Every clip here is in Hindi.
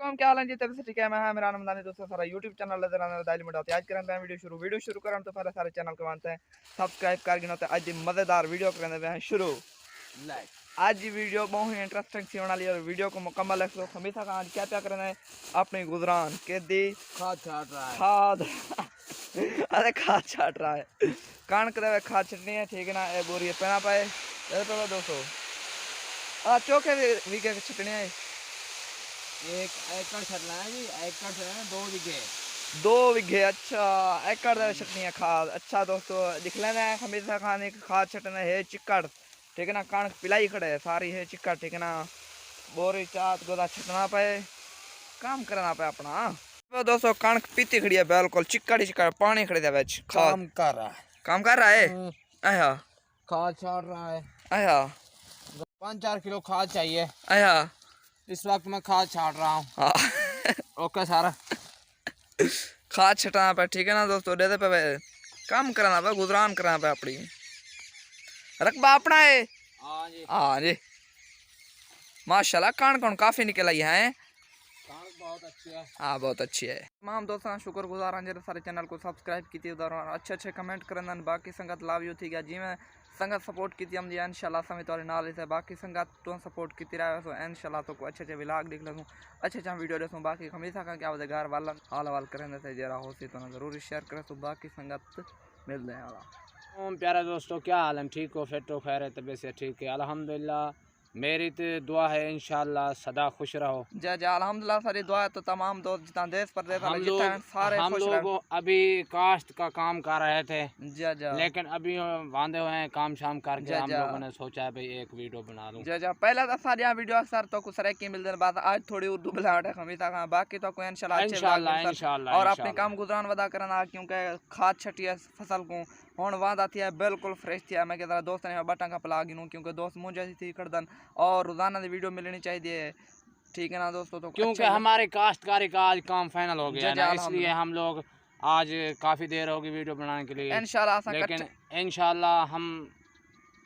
हम क्या हाल है जी तब से ठीक है मैं मेरा नाम दानी दोस्तों सारा यूट्यूब चैनल नजर आने दाइल में आज करते हैं वीडियो शुरू करें तो पहले सारे चैनल को मानते हैं सब्सक्राइब कर गिनते हैं आज मजेदार वीडियो करते हैं शुरू आज की वीडियो बहुत ही इंटरेस्टिंग सी होने वाली है वीडियो को मुकम्मल है तो हमेशा का आज क्या क्या करना है अपनी गुजरान के दी खाद छाट रहा है खाद अरे खाद छाट रहा है कणक दे खाद छटनी है ठीक है ना ये बोरी पहना पाए दोस्तों चौके वीके छटनी है एक एकड़ छटना है जी एकड़ से 2 बीघे अच्छा एकड़ छटनी है खाद अच्छा दोस्तों दिख लेना है हमेशा खाने की खाद छटना है चिक्कड़ ठीक है ना कणक पिलाई खड़े है सारी है चिक्कड़ ठीक है ना बोरी चात गोदा छटना पे काम करना पे अपना तो दोस्तों कणक पीती खड़ी है बिल्कुल चिक्कड़ चिक्कड़ पानी खड़े दे विच काम कर रहा है आया खाद छाट रहा है आया 5-4 किलो खाद चाहिए आया इस वक्त मैं खाद छाट रहा हूँ हाँ ओके सारा खाद छटाना पे ठीक है ना दोस्तों दे दे पे काम कराना पे गुजरान कराना पे अपनी रकबा अपना है हाँ जी माशाल्लाह कौन काफी निकल आई है बहुत अच्छी है हाँ बहुत अच्छी है तमाम दोस्तों शुक्रगुजार हैं जो सारे चैनल को सब्सक्राइब की अच्छे कमेंट करना बाकी संगत लाभ यू थी गया जी मैं संगत सपोर्ट की हम जी इंशाल्लाह समित वाले नाल से बाकी संगत तो सपोर्ट की रहे सो इंशाल्लाह तो अच्छे व्लॉग देख लूँ अच्छे वीडियो देखूँ बाकी हमेशा का क्या होता घर वाला हाल वाल करें से जरा हो सी तो जरूर शेयर करें तो बाकी संगत मिलते हैं प्यारे दोस्तों क्या हाल है ठीक हो फिट हो खैर है तबीयत से ठीक है अल्हम्दुलिल्लाह मेरी तो दुआ है इंशाल्लाह सदा खुश रहो जय जय अल्हम्दुलिल्लाह सारी दुआ है तो तमाम दोस्त जितना देश प्रदेश हम लोग अभी काश्त का काम कर रहे थे जय जय लेकिन अभी बांधे हुए हैं काम शाम करके हम लोगों ने सोचा है भाई एक वीडियो बना लूं जय जय पहले तो सारी वीडियो अक्सर तो कुछ रह की मिलते बात आज थोड़ी उर्दू बुलावट है हमेशा का बाकी तो कोई इंशाल्लाह और अपने काम गुजरान वदा करना क्योंकि खाद छटी है फसल को हूँ वादा थी है बिल्कुल फ्रेश थी मैं कहता दोस्त ने बटा का पला गिनूँ क्योंकि दोस्त मुझे थी करदन और रोजाना की वीडियो मिलनी चाहिए ठीक है ना दोस्तों तो क्योंकि हमारे काश्तकारी का आज काम फाइनल हो गया है इसलिए हम लोग आज काफ़ी देर होगी वीडियो बनाने के लिए इंशाल्लाह लेकिन इंशाल्लाह हम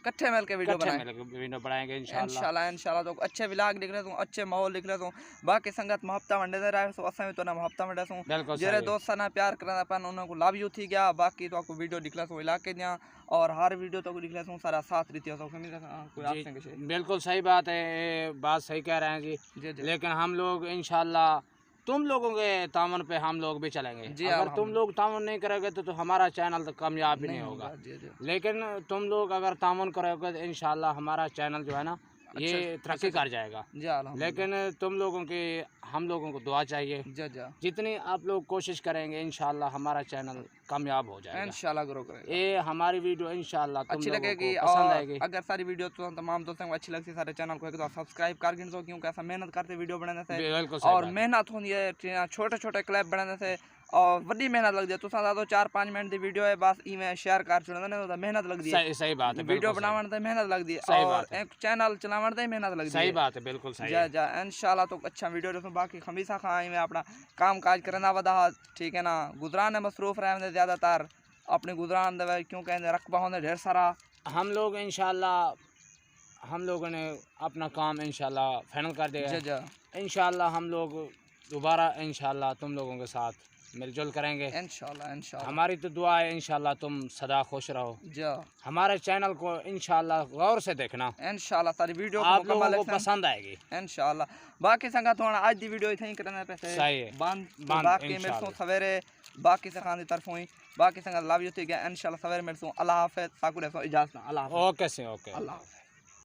कट्ठे मिल के वीडियो बनाएंगे इंशाल्लाह तो अच्छे व्लॉग लिख रहे अच्छे माहौल लिख रहे बाकी संगत मोहब्बत वंडे दे रहे सो असां तो ना मोहब्बत वंडे सो जेरे दोस्त ना प्यार करना अपन उन्हें को लाभ यू थी गया बाकी तो आपको वीडियो दिखला सो इलाके दिया और हर वीडियो तो दिखला सो सारा साथ रीति हो बिल्कुल सही बात है बात सही कह रहे हैं जी लेकिन हम लोग इंशाल्लाह तुम लोगों के तामन पे हम लोग भी चलेंगे अगर तुम लोग तामन नहीं करोगे तो हमारा चैनल तो कामयाब नहीं होगा लेकिन तुम लोग अगर तामन करोगे तो इंशाल्लाह हमारा चैनल जो है ना ये तरक्की कर जाएगा लेकिन तुम लोगों की हम लोगों को दुआ चाहिए जितनी आप लोग कोशिश करेंगे इंशाल्लाह हमारा चैनल कामयाब हो जाएगा इंशाल्लाह ग्रो करेगा ये हमारी वीडियो इंशाल्लाह अच्छी लगेगी पसंद आएगी अगर सारी वीडियो तो तमाम दोस्तों को अच्छी लगती है सारे चैनल को एक बार सब्सक्राइब कर गिन दो क्योंकि ऐसा मेहनत करते वीडियो बनाने से और मेहनत होती है छोटे छोटे क्लिप बनाने से और बड़ी मेहनत लगती है तो 4-5 मिनट की वीडियो है बस इवें शेयर कर चुना मेहनत लगती है सही बात है वीडियो बनाने में मेहनत लगती है और एक चैनल चलाने में मेहनत लगती है सही बात है बिल्कुल सही है जा इंशाल्लाह तो अच्छा वीडियो देखो बाकी हमेशा खाई में अपना काम काज करना वदा ठीक है ना गुजरान में मसरूफ रहे ज़्यादातर अपने गुजरान दे क्योंकि रकबा होने ढेर सारा हम लोग इंशाल्लाह हम लोगों ने अपना काम इंशाल्लाह फाइनल कर दिया इंशाल्लाह हम लोग दोबारा इंशाल्लाह तुम लोगों के साथ मिलजुल करेंगे इंशाल्लाह हमारी तो दुआ है इंशाल्लाह तुम सदा खुश रहो हमारे चैनल को इंशाल्लाह गौर से देखना इंशाल्लाह सारी वीडियो आप लोगों को पसंद आएगी इंशाल्लाह बाकी संगत होना आज दी वीडियो इतनी करने पे सही है बाकी मेरे सो सवेरे बाकी से खान की तरफ हुई बाकी संगत लव यू थी गया इंशाल्लाह सवेरे मेरे सो अल्लाह हाफिज़ साकुरे सो इजाज़त अल्लाह ओके से ओके अल्लाह